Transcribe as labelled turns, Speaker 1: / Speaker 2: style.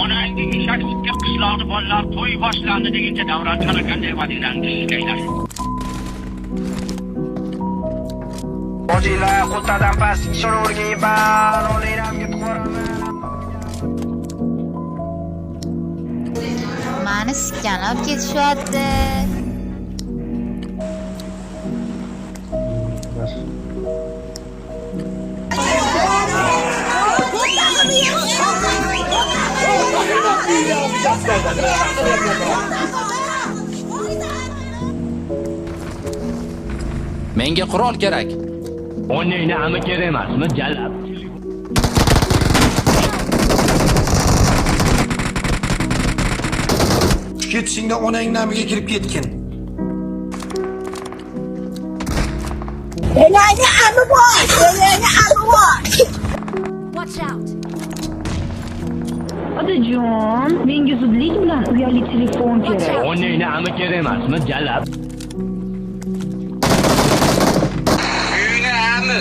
Speaker 1: Onangga eshaklikka qishloqni bolalar to'y boshlandi deguncha davron qanaqa vadinglarni ishlaylar. Bojila qo'tadan past ishon o'rgay bar, olayramga qo'raman.
Speaker 2: Mani sikkanib ketishyapti.
Speaker 3: Menga qurol kerak.
Speaker 1: Onangni ami kerak emasmi, jalab?
Speaker 4: Ketishingda onangni amiga kirib ketgin.
Speaker 5: Enangni ami bor, enangni ami bor.
Speaker 2: Watch out.
Speaker 6: Otajon, menga zudlik bilan uyali telefon kerak.
Speaker 1: Onangni ami kerak emasmi, jalab?
Speaker 5: Uyni ami.